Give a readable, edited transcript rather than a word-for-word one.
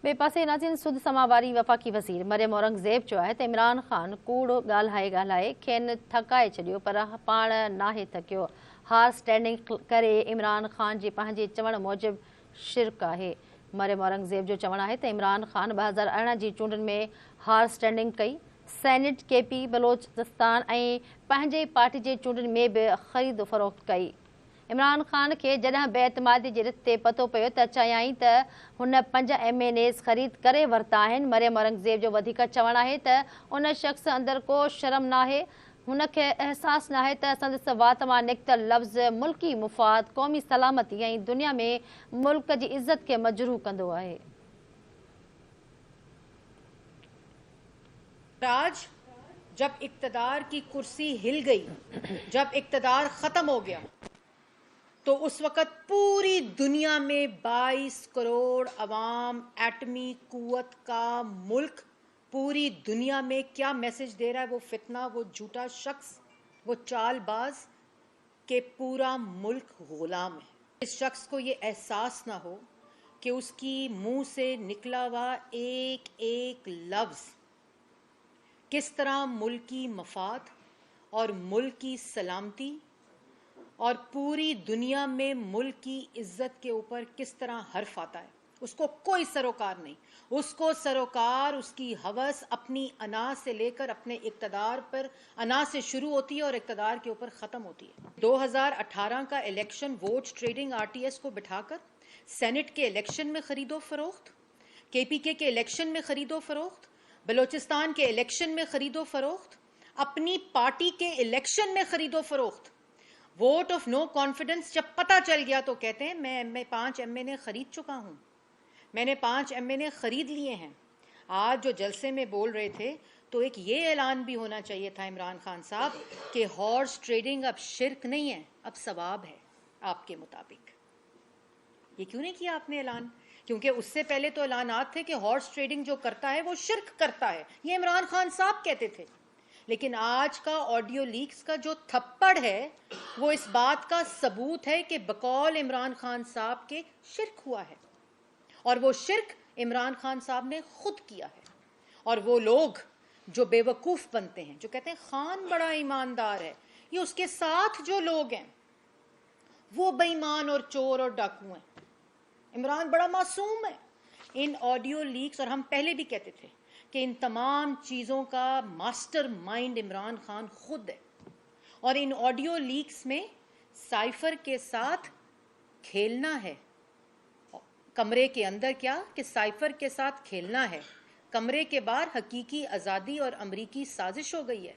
बे पासे नाज़रीन सुद समावारी वफ़ाक़ी वज़ीर मरियम औरंगज़ेब चयो आहे त इमरान ख़ान कूड़ो ॻाल्हाए खेनि थकाए छॾियो पर पाण नाहे थकियो। हार स्टैंडिंग करे इमरान ख़ान जे पंहिंजे चवण मूजिबि शिरक आहे। मरियम औरंगज़ेब जो चवणु आहे त इमरान ख़ान 2018 जी चूंडुनि में हार स्टैंडिंग कई। सेनेट केपी बलोचिस्तान ऐं पंहिंजे पार्टी जे चूंडुनि में बि ख़रीद फ़रोख़्त कई। इमरान ख़ान खे जॾहिं बेएतमादी जे रिथ ते पतो पियो त चयाईं त हुन 5 MNAs ख़रीद करे वरिता आहिनि। मरियम औरंगज़ेब जो वधीक चवणु आहे त उन शख़्स अंदरि को शर्म नाहे, हुनखे अहसासु नाहे त संदसि वात मां निकितल लफ़्ज़ मुल्की मुफ़ाद, क़ौमी सलामती ऐं दुनिया में मुल्क जी इज़त खे मजरूह कंदो आहे। आज जब इक़्तिदार की कुर्सी हिल गई, जब इक़्तिदार खत्म हो गया, तो उस वक़्त पूरी दुनिया में 22 करोड़ अवाम, एटमी कुव्वत का मुल्क पूरी दुनिया में क्या मैसेज दे रहा है? वो फितना, वो झूठा शख्स, वो चालबाज के पूरा मुल्क गुलाम है। इस शख्स को ये एहसास ना हो कि उसकी मुंह से निकला हुआ एक एक लफ्ज़ किस तरह मुल्क की मफाद और मुल्क की सलामती और पूरी दुनिया में मुल्क की इज्जत के ऊपर किस तरह हर्फ आता है। उसको कोई सरोकार नहीं, उसको सरोकार उसकी हवस अपनी अना से लेकर अपने इक़्तिदार पर, अना से शुरू होती है और इक़्तिदार के ऊपर ख़त्म होती है। 2018 का इलेक्शन वोट ट्रेडिंग RTS को बिठाकर सेनेट के इलेक्शन में खरीदो फरोख्त, KPK के इलेक्शन में खरीदो फरोख्त, बलोचिस्तान के इलेक्शन में खरीदो फरोख्त, अपनी पार्टी के इलेक्शन में खरीदो फरोख्त। वोट ऑफ नो कॉन्फिडेंस जब पता चल गया तो कहते हैं मैं 5 MNA खरीद चुका हूं, मैंने 5 MNA खरीद लिए हैं। आज जो जलसे में बोल रहे थे तो एक ये ऐलान भी होना चाहिए था इमरान खान साहब कि हॉर्स ट्रेडिंग अब शिरक नहीं है, अब सवाब है आपके मुताबिक। ये क्यों नहीं किया आपने ऐलान? क्योंकि उससे पहले तो ऐलानात थे कि हॉर्स ट्रेडिंग जो करता है वो शिरक करता है, ये इमरान खान साहब कहते थे। लेकिन आज का ऑडियो लीक्स का जो थप्पड़ है वो इस बात का सबूत है कि बकौल इमरान खान साहब के शिरक हुआ है, और वो शिरक इमरान खान साहब ने खुद किया है। और वो लोग जो बेवकूफ़ बनते हैं, जो कहते हैं खान बड़ा ईमानदार है, ये उसके साथ जो लोग हैं वो बेईमान और चोर और डाकू हैं। इमरान बड़ा मासूम है। इन ऑडियो लीक्स, और हम पहले भी कहते थे कि इन तमाम चीज़ों का मास्टर माइंड इमरान खान खुद है। और इन ऑडियो लीक्स में साइफर के साथ खेलना है। कमरे के अंदर क्या कि साइफर के साथ खेलना है, कमरे के बाहर हकीकी आज़ादी और अमरीकी साजिश हो गई है।